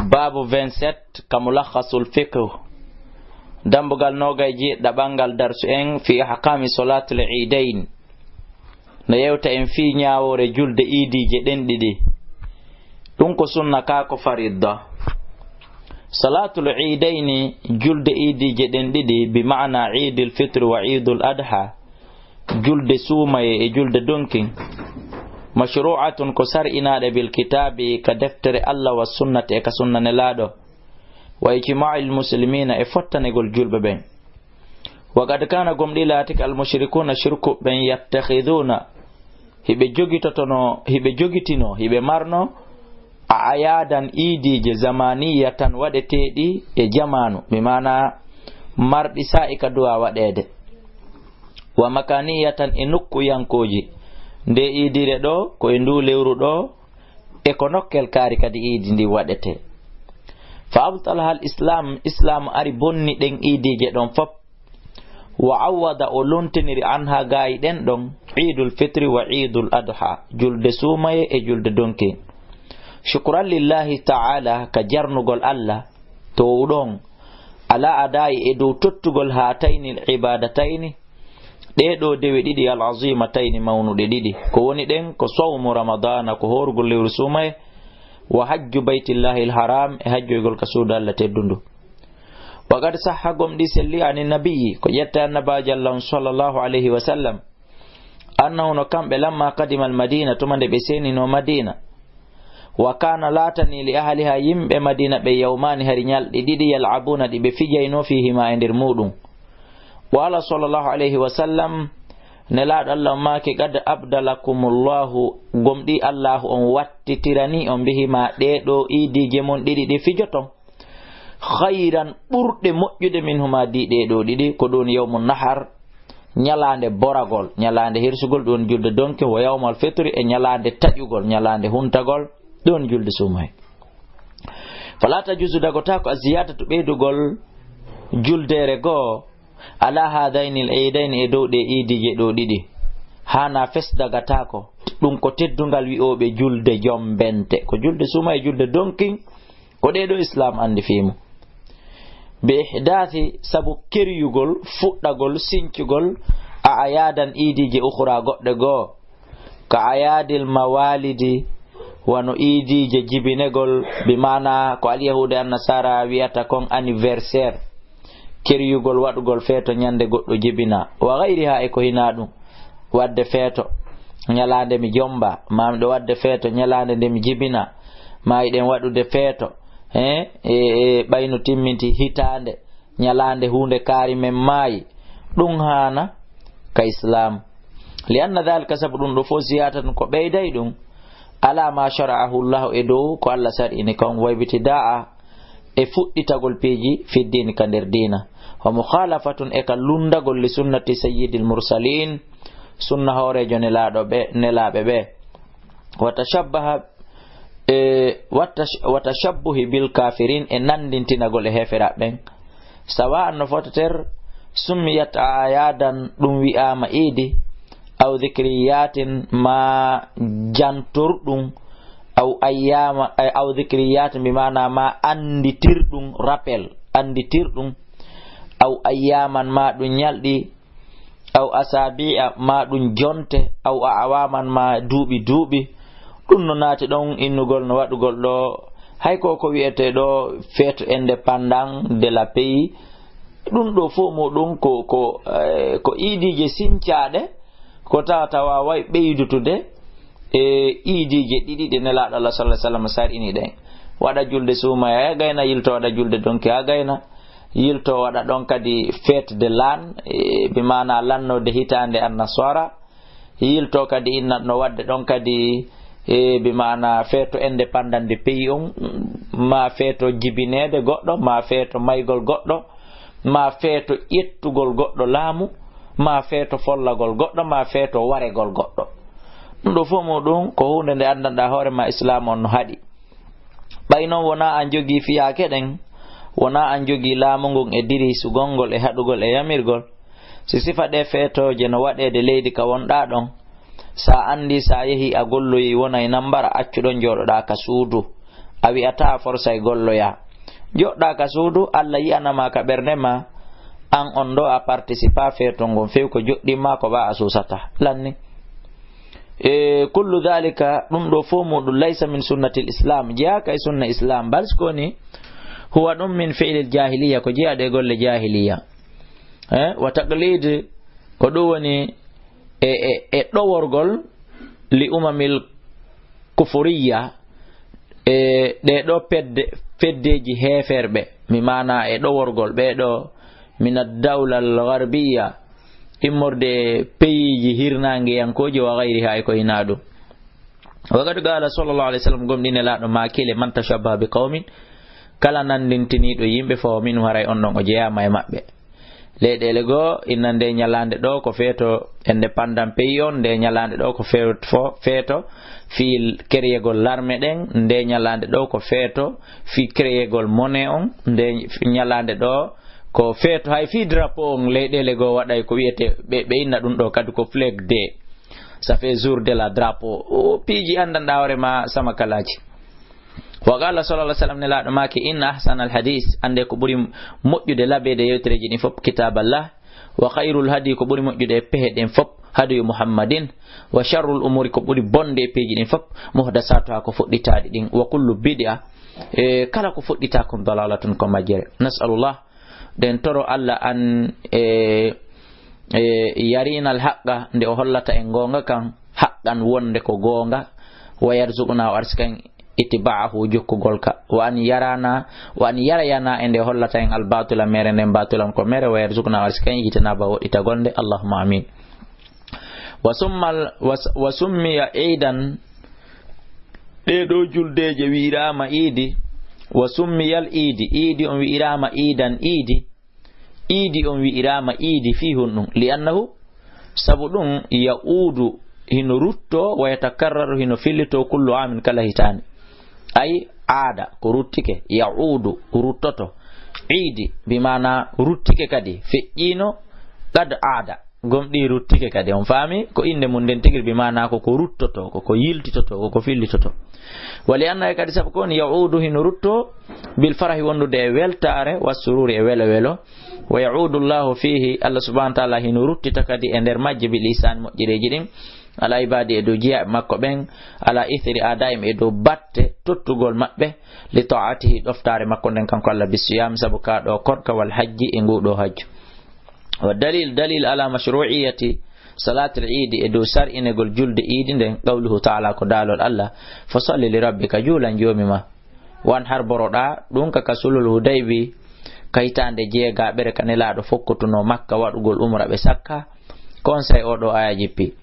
babu 27 kamulakhasul fiqh dambugal nogayji dabangal darsu en fi ahkami salatul eidain na yewta en fi nyaawore julde idije den didi dum ko sunna ka ko faridda salatul eidain julde idije den didi bi maana eidul fitr wa eidul adha julde sumaye e julde donkin mashru'atun ko sar'inaade bil kitabi ka deftere Allah wa sunnati e ka sunna nelado wa ijma'il muslimina e fottanegol julbe ben wa qad kana gomdilatik al mushrikuna shirku ben yattakhiduna hibe jogitino hibe marno ayadan idije zamaniyatan wadetedi e jamanu bi mana mardi sa'ika duwa wadede wa makaniyatan e nokku yankoji nde idire do ko e ndu lewru do e ko nokkel kaari kadi idi ndi wadete fa abtal hal islam ari bonni den idije don fop wa awada o lontiniri anha gayi den don eidul fitri wa eidul adha julde sumaye e julde donke shukran lillahi ta'ala ka jarnugol Allah to don ala adai e do tottugol hataini ibadataini dedo dewe didi al azimataini mawnude didi ko woni den ko sawmu ramadana ko horgol lewru sumaye wa hajju baitillahi al haram e hajjugol kasuda Allah teddundu wa qad sahha gomdi selli an nabi ko yetta annabaji Allah sallallahu alaihi wasallam annahu no kambe lamma qadima al madina tumande be seni no madina wa kana latani li ahliha yimbe madina be yawmani hari nyaldi didi yal'abuna di be fijayno fihi ma endir mudum wala sallallahu alaihi wasallam nelado Allah ma ke gad abdalakumullahu gomdi Allah on wattitirani on bihi ma dedo idije mon didi de fijoton khairan burde mojjude minhuma di dedo didi ko don yawmun nahar nyalande boragol nyalande hirsugol don julde donke wa yawmal fitri e nyalande tajugol nyalande huntagol don julde sumay falata juzu dagota ko ziyata to beedugol juldere go ala hadaini al-eidain e do de idije do didi hana fesdagata ko dum ko teddungal wi'obe julde jombente ko julde sumay julde donkin ko de do islam andi fimu be ihdathi sabu keriyugol fuddagol sincugol a ayadan idije ukhra godde go ka ayadil mawalidi wano idije jibinegol bi mana ko al yahuda an nasara wiata kon anniversaire keriyugol wadugol feeto nyande goddo jibina wa ghairiha e ko hinadum wadde feeto nyalande mi jomba mamdo wadde feeto nyalande de mi jibina mayden wadude feeto bayno timminti hitande nyalande hunde kaari men maayi dum hana ka islam li anna dhalika sabdun do fo ziyatan ko beyday dum ala ma shara'ahu Allah edo ko Allah sar'ini kon waybitidaa e fudditagol peji fi din ka der dina wa mukhalafatun e kalundagol li sunnati sayyidil mursalin sunna hore jone laado be nelabe be wa tashabbuhi bil kafirin e nandintinagol e hefera ben sawa no fotater summiyat ayadan dum wi'ama idi aw dhikriyatin ma janturdum aw ayyama aw dhikriyatin bi maana ma anditirdum rappel anditirdum aw ayyaman ma dun nyaldi aw asabi'a ma dun jonte aw awaman ma duubi dum no naati don innugol no wadugol do hay ko wi'ete do fête indépendant de la pays dum do fo modum ko idije sincaade ko tawa way beydutude e idije didi de nelaado Allah sallallahu alaihi wasallam sarini den wada julde suma ya gayna yilto wada julde donke ya gayna yilto wada don kadi fête de l'an bi mana lanno de hitande an nasara yilto kadi inna no wadde don kadi bi mana feeto indépendant de pays on ma feeto jibinede goddo ma feeto maygol goddo ma feeto yettugol goddo laamu ma feeto follagol goddo ma feeto waregol goddo ndo fo modum ko hunde nde andanda hore ma islam on no hadi bayno wona an jogi fiyaake den wona an jogi laamu ngon e diri sugongol e hadugol e yamirgol si sifa de feeto je no wadede leydi ka wonda don sa andi sa yehi a golloyi wona e nambara accudon jododa ka suudu a wi'ata forsay golloya joɗɗa ka suudu Allah yi'anama ka ɓernde ma an on ɗo a participa feeto ngon few ko joɗɗinma ko ɓa a susata lanni kullu dhalika ɗum ɗo fo muɗum laysa min sunnati l'islam jeeyaka e sunna islam bal skoni huwa ɗum min fi'li ljahiliya ko jeeyaɗe golle jahiliya wa taqlid ko ɗum woni e ɗoworgol li umamil kufuriya ɗe ɗo feddeji heferɓe mi mana e ɗoworgol ɓeɗo min ad-dawla al-gharbiya immorde peyiji hirnangeyankoji wa gayriha e ko hina ɗum wagati qala sallallahu alaihi wasallam gomɗine laɗo makile man tashabbaha bi qawmin kala nandintiniɗo yimɓe fawo min haray on ɗon o jeeyama e maɓɓe leyɗele goo inna nde ñalande ɗo ko feeto indépendant pays on nde ñalande ɗo ko feeto fi créegol l'armée ɗen nde ñalande ɗo ko feeto fi créegol monnaie on nde ñalande ɗo ko feeto hay fi drapeau on leyɗele goo waɗay ko wiyete ɓe inna ɗum ɗo kadi ko flag day ça fait jour de la drapeau o piiji andanɗa hoorema sama kalaji wa qala sallallahu alaihi wasallam nelaɗo maki inna ahsana al hadis ande ko ɓuri moƴƴude labede yewtereji ɗin fop kitaballah wa khairul hadi ko ɓuri moƴƴude pehe ɗen fop hadiyu muhammadin wa sharrul umuri ko ɓuri bonde e peeji ɗin fop muhdasatu ha ko fuɗɗitaɗi ɗin wa kullu bid'a kala ko fuɗɗita kon dalalatun ko majjere nasalullah den toro Allah an yarinal haqqa nde o hollata en gonga kan haqqan wonde ko gonga wa yarzuquna wa arskan itiba'ahu jokkugol ka wa an yarayana ende hollata en albatula mere nden batulan ko mere wa yarzuquna wa arskan hitana ba wodita gonde allahumma amin wa summiya eidan ɗeɗo juldeje wi'irama idi wa summiyal idi on wi'irama idan idi on wi'irama idi fi hunɗum li annahu sabu ɗum ya'udu hino rutto wa yatakarraru hino fillito kullu amin kala hitani ay aada ko ruttike ya'udu ruttoto idi bimana ruttike kadi feƴƴino kad aada gomɗi ruttike kadi on faami ko inde mum nden tigir bimana ko ruttoto ko yiltitoto ko fillitoto wali anna kadi sabu ko ni ya'udu hino rutto bil farahi wondude e weltare wasururi e welo welo wa ya'udu Allahu fihi Allah subhanahu wa ta'ala hino ruttita kadi e nder majje bil ihsan moƴƴireji ɗin ala ibadi e dow jiya makko ɓen ala ithri adaim e dow batte tottugol maɓɓe li ta'atihi ɗoftare makko nden kanko Allah bisiyam sabu ka ɗo korka wal hajji e nguɗo hajju wa dalil ala mashru'iyati salatul idi e dow sar'inegol julde idi nden qawluhu ta'ala ko dalol Allah fa salli li rabbika juulan jomima wan har boroɗa ɗum ka sulhul hudaybi kaytande jeegaɓere kanelaɗo fokkotuno makka waɗugol umra ɓe sakka conseil oɗo aya jippi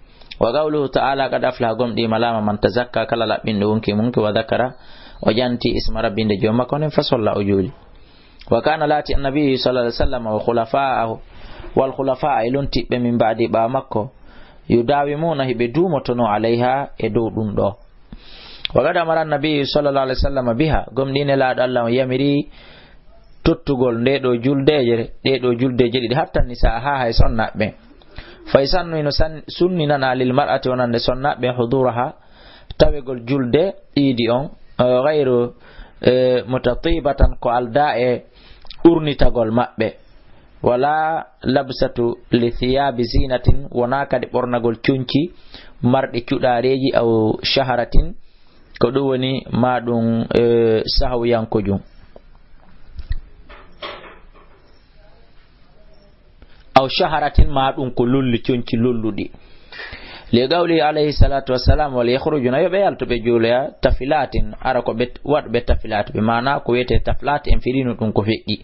wa qawluhu ta'ala qad aflaha gomɗi malama man tazakka kala laɓɓinɗo wonki munki wa dhakara o janti isma rabbinde jommakko nden fa solla o juuli wa kana laati annabiyu sallallahu alaihi wasallam wa khulafa'ahu wal khulafa'a iluntiɓɓe min ba'di ɓawa makko yudawimuna hiɓe dumotono alayha e dow ɗum ɗo wa qad amara annabiyu sallallahu alaihi wasallam biha gomɗine laaɗo Allah yamiri tottugol ɗeɗo juldeje ɗiɗi hatta nisa ha hay sonnaɓe fay sannu ino sunninana lil mar'ati wonande sonnaɓe huduraha tawegol julde iidi on gayru mutatibatan ko alda e urnitagol maɓɓe wala labsatu li thiyabi zinatin wona kadi ɓornagol cuñci marɗi cuɗareji aw shaharatin ko ɗum woni maɗum sahawyankojum aw shaharatin maɗum ko lulli cuñci lulluɗi li gawli alayhi salatu wassalam wal yakhrujuna yoɓe yaltoɓe juuloya tafilatin ara ko ɓe waɗɓe tafilat ɓe mana ko wiyete taflat en firino ɗum ko feƴƴi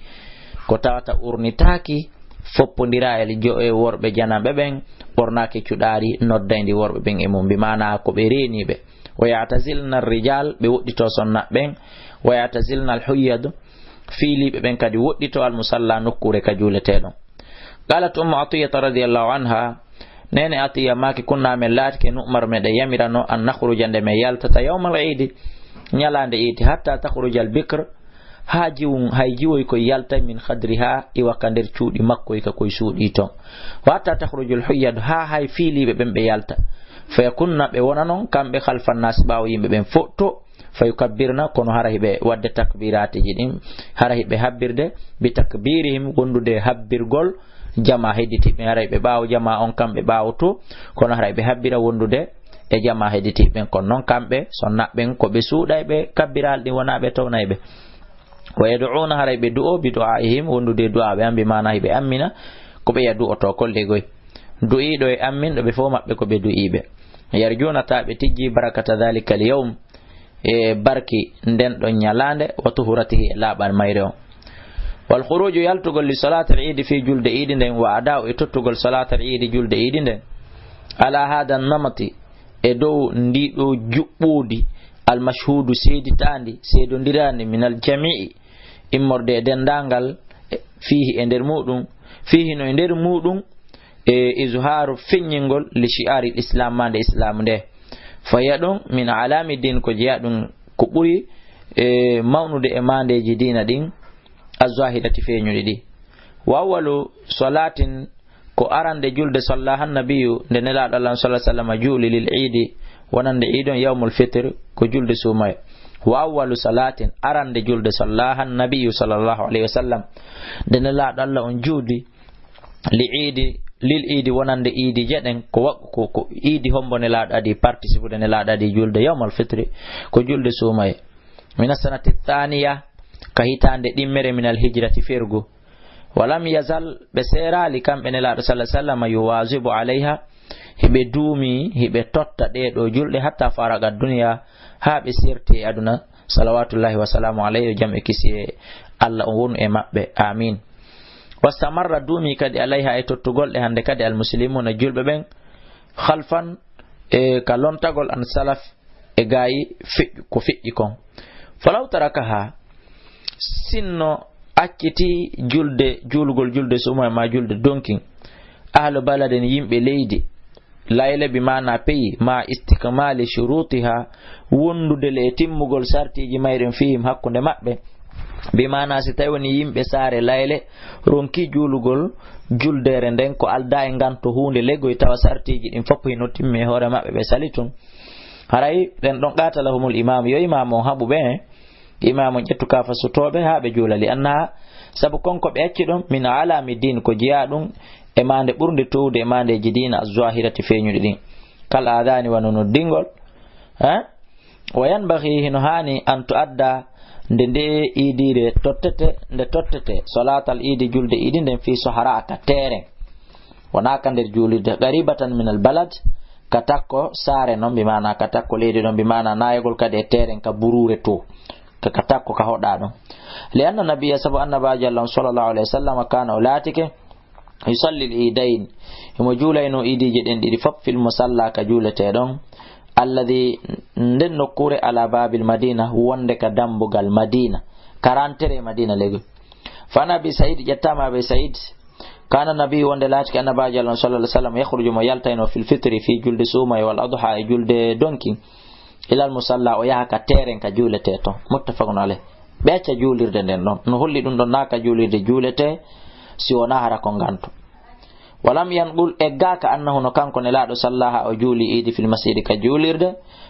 ko tawata urnitaki foppodira e worɓe janaɓe ɓen ɓornaki cuɗari noddayndi worɓe ɓen e mum bi mana ko ɓe reniɓe wa yatazilna rijal ɓe woɗɗito sonnaɓe wa yatazilna al huyyad fiiliɓe ɓen kadi woɗɗito al musalla nokkure ka juuleteɗon qalat ummu atiyata radiyallahu anha nene atiya maki kunna men laatike nu'mar meɗe yamirano an nakhruja nde men yaltata yawmal idi ñalande idi hatta takhruja al bikr ha jiwum hay jiwoy ko yalta min khadriha iwaka nder cuudi makko ka koy suudi ton wata takhrujul huyyad ha hay fiilibe ben be yalta fayakunna be wona non kambe khalfan nas baaw yimbe ben fotto fayukabbirna kono hara hibe wadde takbirati jidin hara hibe habbirde bi takbirihim wondude habbirgol jama hediti be hara hibe baaw jama on kambe baawto kono hara hibe habbira wondude e jama hediti ben kon non kambe sonnabben ko be suudaybe kabbiraldi wonabe townaybe wa yad'una hara hibe du'o bi du'aihim wondude du'a be ambi mana hibe amina ko be yadu oto kolle goy du'ido e amin do be fo mabbe ko be du'ibe yarjuna tabe tijji barakata dhalika al-yawm e barki nden don nyalande wa tuhuratihi laban mayre wal khuruj yaltugol li salati al-eid fi julde eid nden wa ada'u e tottugol salati al-eid julde eid nden ala hada namati e dow ndido jubbudi al mashhudu seeditandi seedondirande min al jami'i immorde dendangal fihi e nder mudum fihi no e nder mudum e izharu finyingol li shi'ari islam mande islam de fayadun min alami din ko jiyadun ko buri e mawnude e mandeji dina din azwahidati fenyudi di wa awwalu salatin ko arande julde sallahan nabiyyu de nelaado Allah sallallahu alaihi wasallam juli lil eid wonande eidon yawmul fitr ko julde sumay wa awwalu salatin arande julde sallahan nabiyyu sallallahu alaihi wasallam de nelaado Allah on judi li eid lil idi wonande idi jeden ko idi hombone laado adi participe ne laado adi julde yawmal fitri ko julde sumay min sanati thaniya ka hitande dimmere min al hijrati firgu walam yazal beserali kambe ne laado sallallahu alaihi wasallam yuwazibu alaiha hibe dumi hibe totta de do julde hatta faraga dunya ha be sirti aduna salawatullahi wa salamu alayhi jam'e kisi Allah on wonu e mabbe amin wastamarra dumi kadi alayha e tottugol de hande kadi al muslimuna julbe ben khalfan e kalontagol an salaf e gayi ko fijji kon falaw tarakaha sinno akkiti julgol julde suma ma julde donkin ahlu baladen yimbe leydi layla bi mana peyi ma istikmali shurutiha wondude le timmugol sartiji mayren fihim hakkunde mabbe bi mana si tawi woni yimbe saare layle ronki julugol juldere nden ko alda e ganto hunde legoy tawa sartiji din foppo hino timme hore mabbe be salitun haray den don qatalahumul imam yo imam on habu be imam on jettu kafa sutobe habe julali anna sabu konko be acci don min alami din ko jiya dum e mande burde towde e mande jidina az-zahirati fenyudi din kal adani wanono dingol ha wayan baghi hino hani an tuadda nde idire tottete salatal idi julde idi nden fi sahara ka tere wana kan der julide qaribatan min al balad katakko sare non bi mana katakko leydi non bi mana nayegol kade tere ka burure to katakko ka hoda don li anna nabiyya sallallahu alaihi wasallam kana ulatike yusalli al idain himo julaino idije den didi fop fil musalla ka julete don alladhi nden nokkure ala babil madina wonde ka dambugal madina karantere madina lego fana bi said jattama be said kana nabi wonde laati kana ba jallan sallallahu alaihi wasallam yakhruju ma yaltayno fil fitri fi julde suma wal adha julde donki ila al musalla o yaha ka teren ka julete to muttafaqun alayh becca julirde den non no holli dum don naka julirde julete si wona hara ko ganto walam yanqul egaka annahu no kanko ne laado sallaha o juli idi fil masjid ka julirde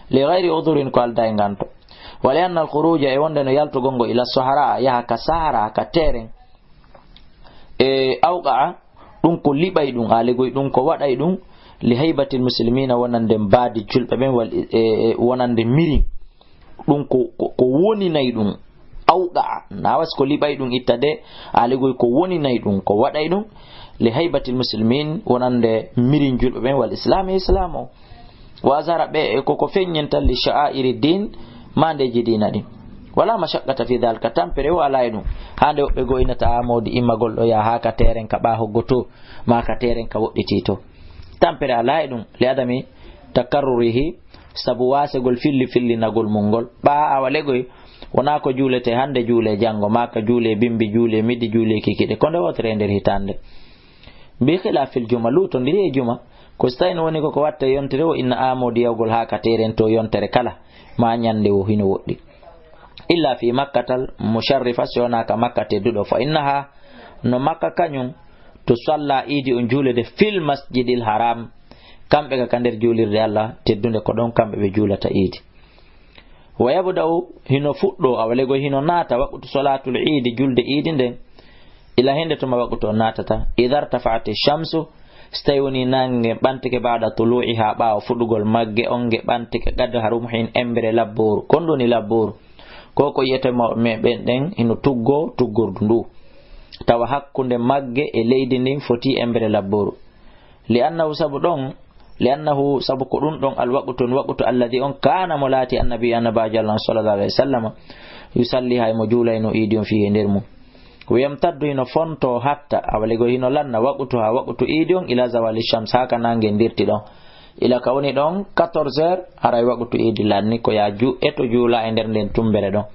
li ghairi udhurin ko alda e ganto wala anna al khuruja e wonde no yalto gongo ila sahara yaha ka sahara ka teren e awqa dum ko libay dum alegoy dum ko waday dum li haybati al muslimina wonande baadi julbe ben wal wonande miri dum ko woni nay dum awqa nawas ko libay dum ittade alegoy ko woni nay dum ko waday dum li haybati al muslimin wonande miri julbe ben wal islamo wa zara be ko fenyental li sha'airi din mandeji dina din wala mashaqqata fi dhalika tampere wala enu hande be go inata amodi imagol do ya haka teren ka ba hoggoto ma ka teren ka wodditito tampere ala edum li adami takarrurihi sabu wasegol filli nagol mungol ba awale goy wona ko julete hande jule jango maka jule bimbi jule midi jule kikide konde wotre nder hitande bi khilafil jumalu to ndiri juma ko stayno woni ko watta yontere o inna amodi yawgol haka teren to yontere kala ma nyande o hino woddi illa fi makkatal musharrifa sona ka makkate dudo fa innaha no makka kanyum to salla idi on julede fil masjidil haram kambe ka kander julirde Allah teddunde ko don kambe be julata idi wa yabda'u hino fuddo awalego hino nata waqtu salatul idi julde idi den ila hende to waqtu natata idhar tafa'ati shamsu stayuni nange bantike baada tulu'iha baaw fudugol magge onge bantike gaddo harum hin embre labbur kondoni labbur koko yete me ben den hino tuggo tuggordu ndu tawa hakkunde magge e leydi ndin foti embre labbur li'annahu sabu ko dum don alwaqtu alladhi on kana mulati annabi sallallahu alaihi wasallam yusalli hay mo julayno idion fi ndermu wiyamtaddu hino fonto hatta awalego hino lanna waqtu idion ila zawali shams haka nange ndirti don ila kawni don 14h haray waqtu idi lanni ko ya ju eto jula e nder den tumbere don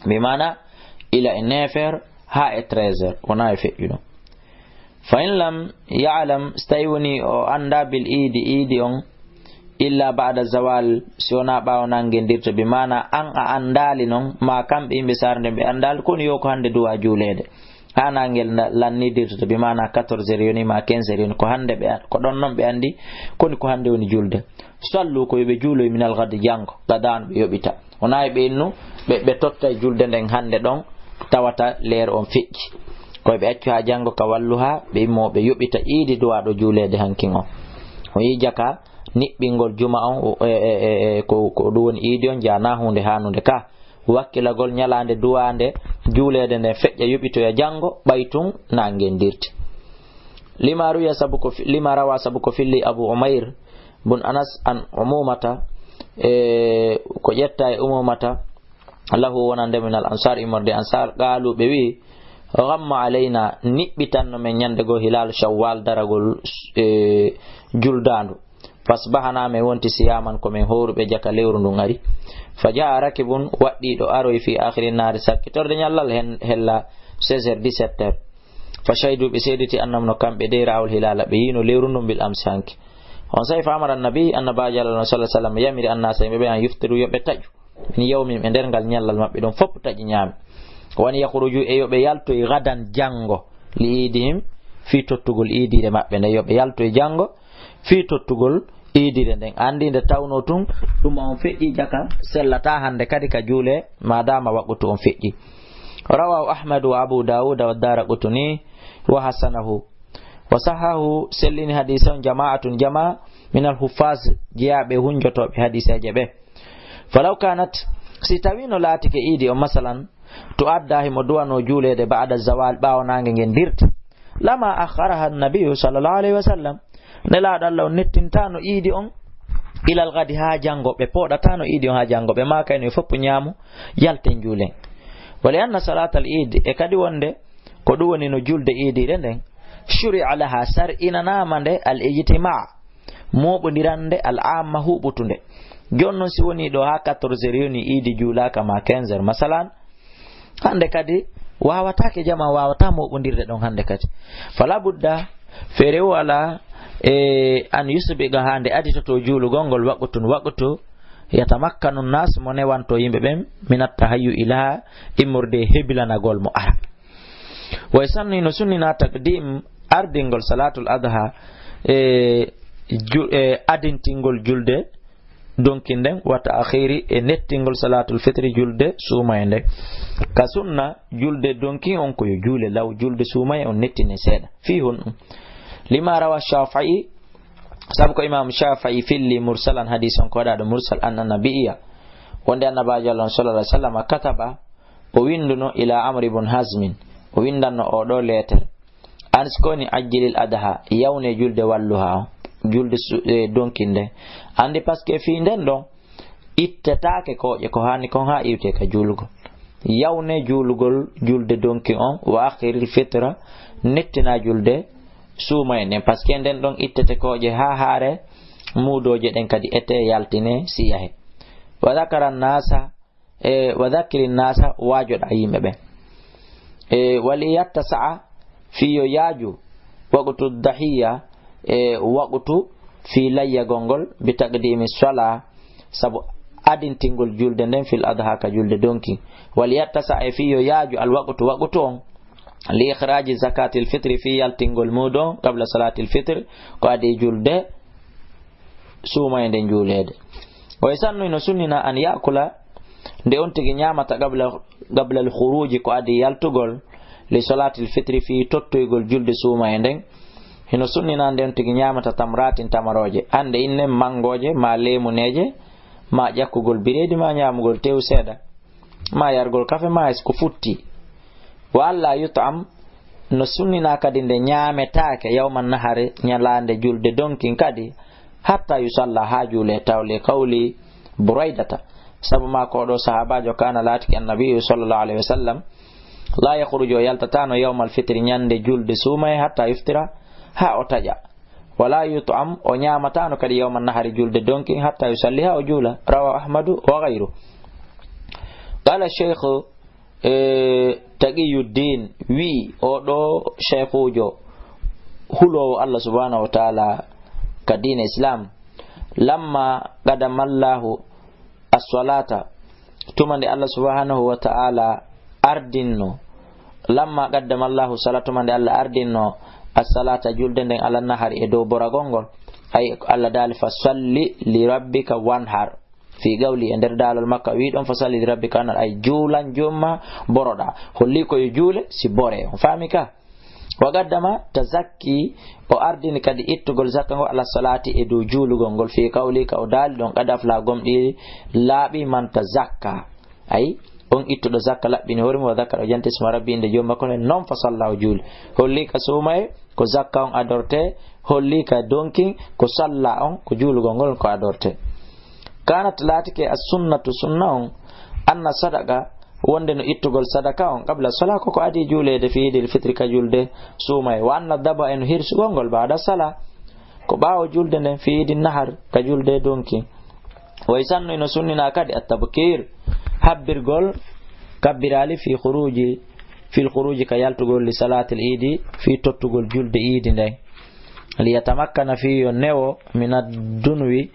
bi mana ila 9h ha e 13h wona e fejudo fa in lam ya'lam stayuni o anda bil idi on illa ba'da zawal siona bawo nange ndirto bi mana an a andali non ma kambe imbe sarde be andal kon yo ko hande duwa julede hana ngel lanni dirto bi mana 14h yoni ma 15h yoni ko hande be ko don non be andi kon ko hande woni julde sallu ko be juulo min al ghad jango gadan be yobita onay be innu be totta julde den hande don tawata leer on fecci ko be accu ha jango ka walluha be mo be yobita idi duwa do julede hankin o yi jaka nibbingol juma on ko do woni idi on jana hunde hanude ka wakkilagol nyalande duwande julede den fejja yobito ya jango baytun nangen dirti lima rawa sabuko filli abu umair bun anas an umumata ko jetta e umumata Allahu wonande min al ansar imorde ansar qalu be wi ghamma alaina nibbitan no men nyande go hilal shawwal daragol juldandu fasbahana me wonti siyaman ko men horube jaka lewru ndu ngari faja rakibun waddi do aroy fi akhirin nar sakitorde nyallal hella 16h 17h fashaidu bi sayyidati annam no kambe de rawul hilala be yino lewru ndu bil amsanki on say fa amara nabi annabaji sallallahu alaihi wasallam yamiri annasa be an yuftiru yobe taju ni yawmi e dergal nyallal mabbe don fop taji nyami woni yakhruju e yobe yalto e gadan jango liidihim fi tottugol idire mabbe ne yobe yalto e jango fi tottugol idire den andi de tawno tun dum on feji jaka sellata hande kadi ka jule madama waqutu on feji rawahu ahmad wa abu daud wa daraqutni wa hasanahu wa sahahu sellini hadithun jama'atun jama'a min al-huffaz jiabe hunjoto be hadisaje be falaw kanat sitawino latike idi on masalan to addahi mo duwano julede ba'da zawal bawo nange ngen dirti lama akharaha an-nabiy sallallahu alaihi wasallam nela dallo nettintano idi on ilal gadi ha jango be podatano idi on ha jango be makay no foppu nyaamu yalten julen wali anna salatal eid e kadi wonde ko du woni no julde idi den shuri alaha sar inana mande al ijtima' mobondirande al amma hubutunde jonnon si woni do ha 14 yoni idi jula kama 15 masalan hande kadi wawatake jama wawata mobondirde don hande kadi fala budda fere wala an yusbi ga hande adito to julu gongol waqtu yatamakkanu nas mo ne wanto yimbe ben minat tahayyu ila imurde hebilana gol mo ara wa sanni no sunnina taqdim ardingol salatul adha adintingol julde donkinden wata akhiri e nettingol salatul fitri julde sumayende ka sunna julde donki on ko jule law julde sumay on nettine seda fi hon lima rawa shafi'i sabko imam shafi'i filli mursalan hadithon ko da mursal anna nabiyya wonde annabajo sallallahu alaihi wasallam kataba o winduno ila amr ibn hazm o windanno o do letter anskoni ajjilil adha yawne julde walluha julde donkinde andi paske fi nden don ittataake ko hani kon ha iwte ka julugol yawne julugol julde donki on wa akhiril fitra nettina julde sumayne paske nden don ittete koje ha haare mudoje den kadi ete yaltine siyahe wa dhakara nasa wa dhakirin nasa wajoda yimbe be wali yattasa fi yaju waqtu dhahiya waqtu fi layya gongol bi taqdimi sala sabu adintingol julde nden fil adha ka julde donki wal yattasa e fiyo yaaju al waqtu waqtu on li ikhraji zakatil fitri fi yaltingol mudon qabla salatil fitr ko adi julde suma ende julede wa yasannu ino sunnina an yakula nde on tigi nyamata qabla al khuruji ko adi yaltugol li salatil fitri fi tottoygol julde suma enden hino sunnina nde on tigi nyamata tamratin tamaroje ande inne mangoje ma lemuneje ma jakkugol biredi ma nyamugol tew seda ma yargol kafe ma ko futti walla yut'am no sunnina kadi nde nyametake yawman nahari nyalande julde donkin kadi hatta yusalla ha jule tawli qawli buraidata sabu ma ko do sahabajo kana latiki annabi sallallahu alaihi wasallam la yakhruju yaltatano yawmal fitri nyande julde sumay hatta yuftira ha otaja wala yut'am o nyamatano kadi yawman nahari julde donkin hatta yusalliha o jula rawa ahmadu wa ghayru qala shaykh Taqiyuddin wi odo shaykhujo hulo Allah subhanahu wa ta'ala kadina islam lamma qadamallahu as-salata tumande Allah subhanahu wa ta'ala ardinno lamma qaddamallahu salatu mande Allah ardinno as-salata julde nden ala nahari e dow boragongol ay Allah dal fa salli li rabbika wanhar fi gawli ender dalal makka wi don fasali rabbika an ay julan jumma boroda holli ko jule si bore fami ka wagaddama tazakki o ardini kadi ittugol zakka go ala salati e do julugol gol fi kawli ka o dal don kadaf la gomdi laabi man tazakka ay on ittudo zakka labbini horimo wa zakka jante sma rabbi inde jomma kono non fasallahu jul holli ka sumay ko zakka on adorte holli ka donki ko salla on ko julugol gol ko adorte kanat latike as-sunnatu sunnah anna sadaqa wonde no ittugol sadaka on qabla sala ko adi julede fi idil fitri ka julde sumay wa anna daba en hirsugol gol baada sala ko baawo julde nden fi idin nahar ka julde donki wa isannu ino sunnina kadi at-tabkir habbirgol kabbirali fi khuruji ka yaltugol li salatil idi fi tottugol julde idi nden li yatamakkana fi newo min ad-dunwi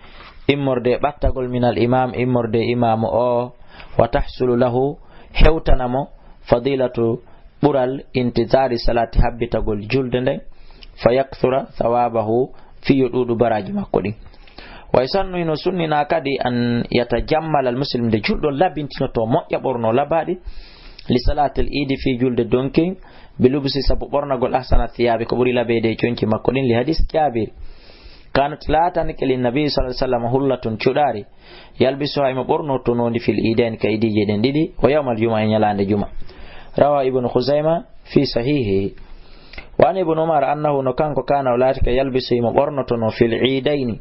immorde battagol min al-imam immorde imam o wa tahsulu lahu hewtanamo fadilatu bural intizari salati habbitagol julde nden fayakthura thawabahu fi yududu baraji makko din wa isannu ino sunnina kadi an yatajammal al-muslim de juldo labintino to moƴƴa borno labadi li salati al-eid fi julde donkin bilubsi sabu bornagol ahsana thiyabi ko buri labede conci makko din li hadis jabir kanat latan kelin nabi sallallahu alaihi wasallam hullatun chudari yalbisu ay maborno to nondi fil idain ka idije den didi wa yawmal jumaa nyalande juma rawa ibn khuzaima fi sahihi wa an ibn umar annahu no kanko kana latika yalbisu maborno to no fil idain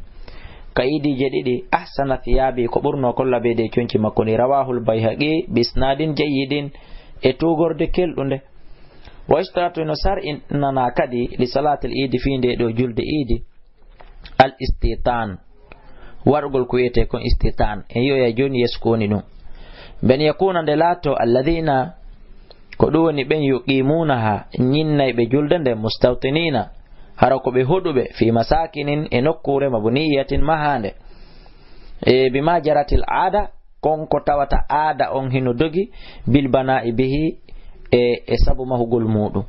ka idije didi ahsana thiyabi ko burno kolla be de cionci makko ni rawahul bayhaqi bisnadin jayyidin e tugorde keldunde wa istatu no sar inna kadi li salatil eid fi de do julde eid al istitan wargol ko yete kon istitan e yo ya joni yeskoni dum ben yakuna de lato alladhina ko do woni ben yuqimunaha nyinnay be julde de mustawtinina harako be hodube fi masakinin e nokkure mabuniyatin mahande e bima jaratil aada kon ko tawata aada on hino dogi bil bana'i bihi e sabu mahugol mudum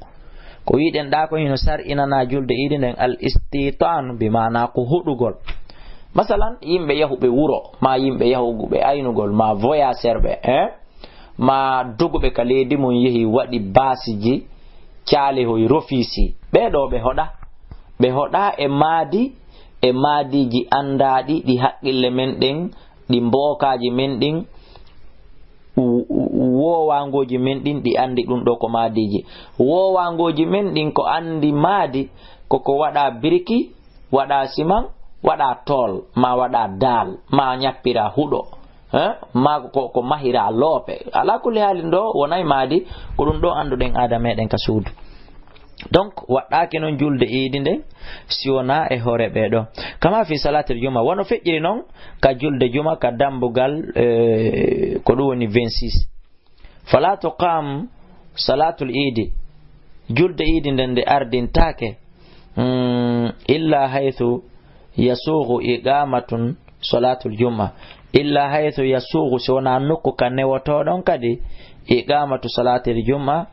ko yiden da ko hino sar inana julde idi nden al istitan bi mana ko hudugol masalan yimbe yahube wuro ma yimbe yahugube aynugol ma voyager be ma dugube ka leedi mon yehi wadi basiji caale hoy rofisi be do be hoda e maadiji andadi di haqqille men den di mbokaji men din wowangoji men din di andi dum do ko maadiji wowangoji men din ko andi maadi ko wada biriki wada siman wada tol ma wada dal ma nyappira hudo ma ko mahira lope ala kulli halin do wonay maadi ko dum do anduden adame den ka suudu donc wadake non julde idi den siona e hore bedo kama fi salatul juma wono fejjiri non ka julde juma ka dambugal ko do woni 26 fala tuqam salatul idi julde idi den de ardin take illa haythu yasughu iqamatun salatul juma illa haythu yasugu sona nokku kan newotoɗon kadi iqamatu salatil juma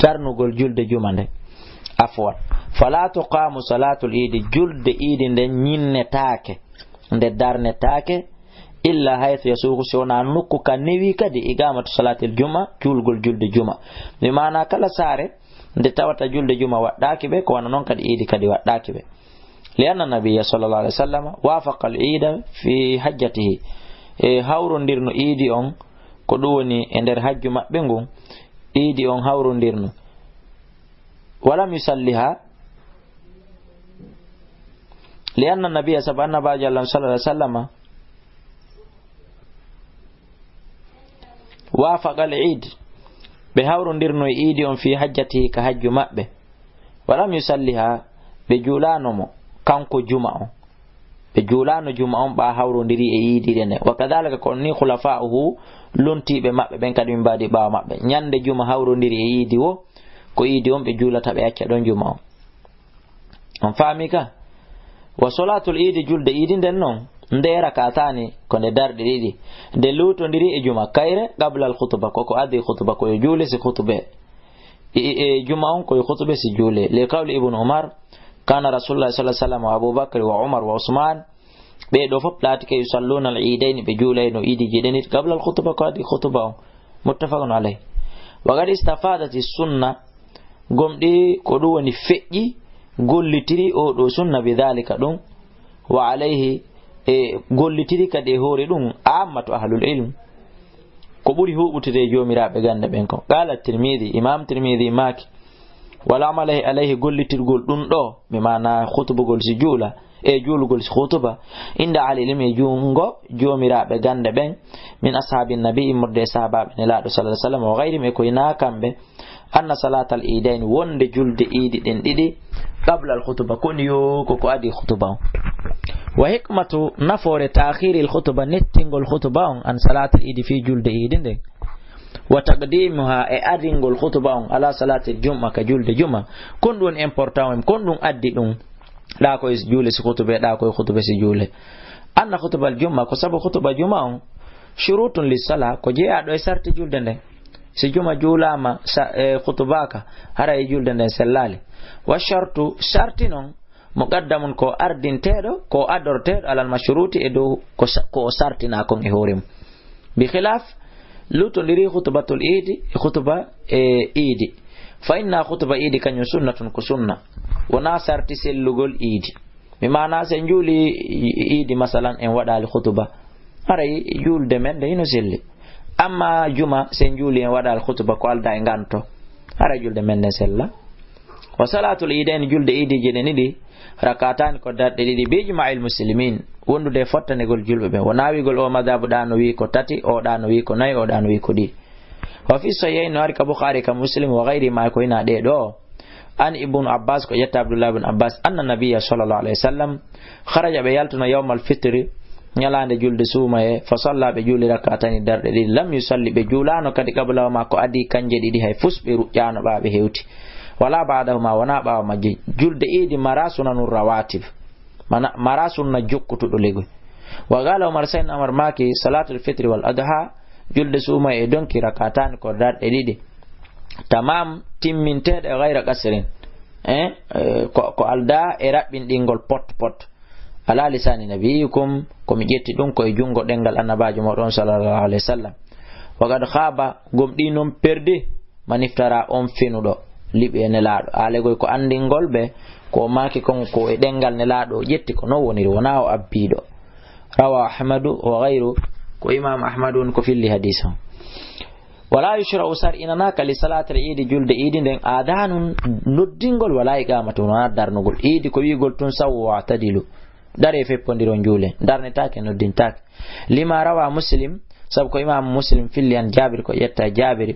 darnugol julde juma nde afwan fala tuqamu salatul idi julde idi nde ñinnetaake nde darnetaake illa haythu yasugu sona nokku kan newi kadi iqamatu salatil juma julgol julde juma mi mana kala sare nde tawata julde juma waɗɗaki ɓe ko wana noon kadi idi kadi waɗɗaki ɓe لأن النبي صلى الله عليه وسلم وافق العيد في حجته hawrondirno idi on ko ɗum woni e nder hajju maɓɓe ngun idi on hawrondirno walam yusalliha لأن النبي صلى الله عليه وسلم وافق العيد بهawrondirno idi on fi hajjatihi ka hajju maɓɓe walam yusalliha ɓe julanomo kanko juma on ɓe julano juma on ɓa hawrodiri e yidire nde wa kadhalika ko ni khulafa'uhu lontiɓe maɓɓe ɓen kadi min mbadi ɓawa maɓɓe ñande juma hawrodiri e yidi wo ko yidi on ɓe julata ɓe acca ɗon juma on on faami ka wa solatul idi julde idi nden noon nde rakatani ko nde darɗe ɗiɗi nde lutodiri e juma kayre qabla al khutba koko adi khutba koye juule si khutbe e juma on koye khutbe si juule li qawli ibnu umar kana rasulullah sallallahu alaihi wasallam wa abubakar wa umar wa usman be do fop latike yusalluna al iidain be juulayno idi jidenit qabla al khutba ko adi khutba on muttafaqun alayh wa qad istafadat as-sunnah gomdi ko do woni feƴƴi gollitiri o do sunna bi dhalika dum wa alayhi e gollitiri kadi hore dum ammatu ahlul ilm ko buri hubutude jomirabe gande ben ko qala tirmidhi imam tirmidhi maki wala amalahi alayhi gollitirgol ɗum ɗo mi mana khutbugol si juula e juulugol si khutuba inda alilim e jungo jomiraɓe gande ɓen min ashabi nabi murde sahabaɓe nelaɗo sallallahu alaihi wasallam wa ghayrihim e koyna kamɓe anna salatal idain wonde julde idi ɗen ɗiɗi qabla al khutba koni yo koko adi khutba on wa hikmatu nafore ta'khiri al khutba nettingol khutba on an salatal idi fi julde idi nden wa taqdimuha e aringol khutba on ala salati jumma ka julde juma kon ɗum important kon ɗum addi ɗum ɗa koye juule si khutba ɗa koye khutba si juule anna khutba al jumma ko sabu khutba juma on shurutun lis-sala ko jeeyaɗo e sarti julde nden si juma juulama khutbaka hara e julde nden sellali wa shartu sharti noon muqaddamun ko ardinteɗo ko adorteɗo alal mashruti e dow ko sartina kon e hoore mum bi khilaf lutondiri khutbatul idi khutba idi fa inna khutba idi kanyo sunnatun ko sunna wona sarti sellugol idi mi mana se njuli idi masalan en wadali khutba aray julde men de ino selli amma juma se njuli en wadal khutba ko alda e ganto aray julde men ne sella wa salatul idain julde idi jedeni di rakatan ko darde didi be juma'il muslimin wondude fottanegol julbe be wona wigol o madhabu dano wi ko tati o dano wi ko nay o dano wi ko di wa fi sahihain wa ka bukhari ka muslim wa ghairi ma ko ina de do an ibn abbas ko yetta abdullah ibn abbas anna nabiyya sallallahu alaihi wasallam kharaja be yaltuna yawm al fitr nyalande julde sumaye fa salla be juli rakatani darde didi lam yusalli be julano kadi qabla ma ko adi kanje didi hay fusbe rujjano baabe hewti wala ba'dahuma wana bawa majji julde idi marasunanur rawatib marasunna jokkutudo lego wa gala umar sain amar maki salatul fitr wal adha julde suma e donki rakatan ko darde didi tamam timmintede ghayra qasrin ko alda e rabbin dingol pot ala lisani nabiyukum ko mi jetti dum ko e jungo dengal annabajo modon sallallahu alaihi wasallam wa gad khaba gomdi non perde maniftara on fenudo libe nelaado alegoy ko andingol be ko maki kon ko e dengal nelaado jetti ko no woni wona o abbido rawa ahmadu wa ghayru ko imam ahmadun ko filli hadisa wala yushra usar inana kali salatul eid julde eid den adanun noddingol wala iqamatu na darnugol eid ko wigol tun sawwa tadilu dare feppondiron juule darnetake noddintake lima rawa muslim سبق إمام مسلم في اللي عن جابر يتا جابر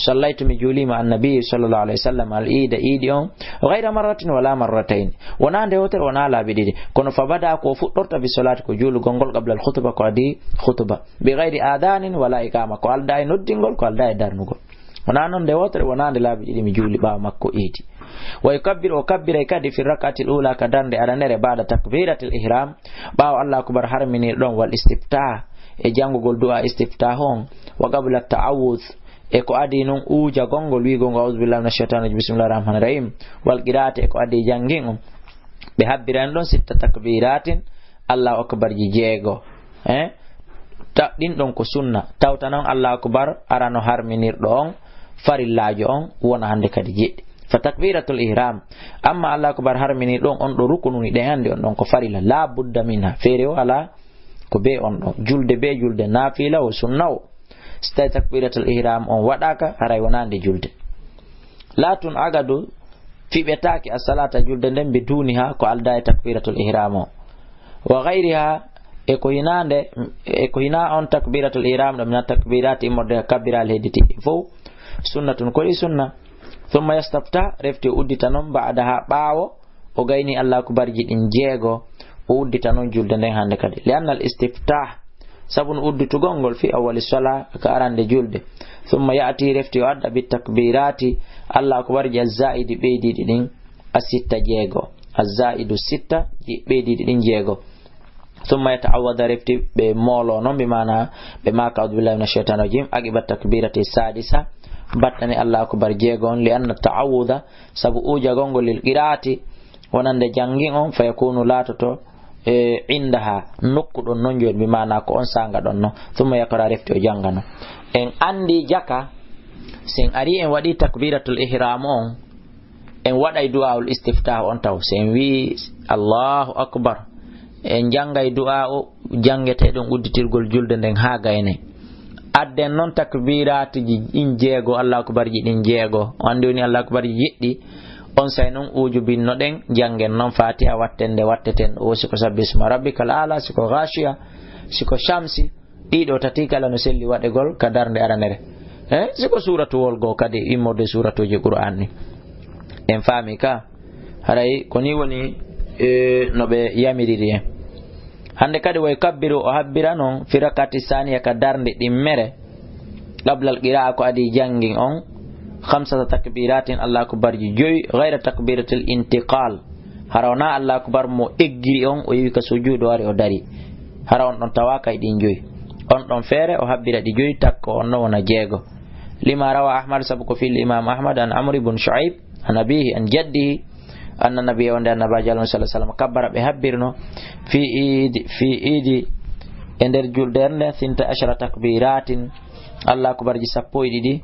صليت من جولي مع النبي صلى الله عليه وسلم على الإيد يوم غير مرة ولا مرتين ونان دوتر ونالا بديد كن فبدا كو فطرت بصلاة كو جول غونغول قبل الخطبة كو دي خطبة بغير آذان ولا إقامة كو داي نودينغول كو داي دارنغول ونان دوتر ونان لا بديد من جولي با مكو إيدي wa yukabbiru kabbira kadi fi rak'ati al-ula kadande aranere ba'da takbiratil ihram bawo Allah akbar harmini don wal istiftah e jangugol du'a istiftah on wa qabla ta'awudh e ko adi non uja gongol wi gongo a'udhu billahi minash shaitani bismillahir rahmanir rahim wal qira'ati e ko adi jangin on be habbiran don sitta takbiratin Allah akbar ji jeego ta din don ko sunna tawta non Allah akbar arano harminirdo on farillajo on wona hande kadi jeddi fa takbiratul ihram amma Allah akbar harmini don on do rukununi de hande on don ko farilla la budda minha fere wala ko be on do julde nafila o sunna o sta takbiratul ihram on wadaka haray wonande julde latun agadu fibetaki as-salata julde den be duniha ko alda takbiratul ihram wa ghayriha e ko hina on takbiratul ihram dum na takbirati modde kabbiral hediti fo sunnatun ko sunna thumma yastafta refti uddita non ba'daha bawo o gayni Allah akbar ji din jeego o uddita non julde den hande kadi lianna al istiftah sabun udditu gongol fi awwal sala ka arande julde thumma ya'ti refti adda bit takbirati Allah akbar ji az-zaidi beedi din asitta jeego az-zaidu sitta ji beedi din jeego ثم يتعوذ رفتي بمولو نون بمعنى بما أعوذ بالله من الشيطان الرجيم أجب التكبيرة السادسة بطني الله أكبر جيغون لأن التعوذ سبؤو جاغون للقراءة ونند جانجين فيكون لا تتو عندها نقد ننجل بمعنى كون سانغا دونو ثم يقرأ رفتي وجانغانو إن عندي جاكا سين أري إن ودي تكبيرة الإحرام إن ودي دعاء الاستفتاح أنتو سين وي الله أكبر en jangay du'a o jangete don udditirgol julde den ha gayne adden non takbirati ji in jeego Allah akbar ji din jeego andi woni Allah akbar ji yeddi on say non uju binno den jangen non fatiha wattende watteten o siko sabbisma rabbikal ala siko ghashiya siko shamsi dido tati kala no selli wadegol kadarnde aranere siko suratu wolgo kadi immode suratuji qur'an ni en fami ka haray koni woni no be yamiriri hande kadi way kabbiru o habbira non fi rakati saniya ka darnde dimmere qabla al qira'a ko adi jangin on khamsata takbiratin Allah akbar ji joy ghayra takbiratil intiqal harawna Allah akbar mo eggiri on o yiwi ka sujudo wari o dari harawon don tawaka idin joy on don fere o habbira di joy takko on wona jeego lima rawa ahmad sabu ko fil imam ahmad an amr ibn shu'aib an abihi an jaddihi anna nabiyya wa annabi sallallahu alaihi wasallam kabbara be habbirno fi idi ender julderne sinta ashara takbiratin Allah akbar ji sappo idi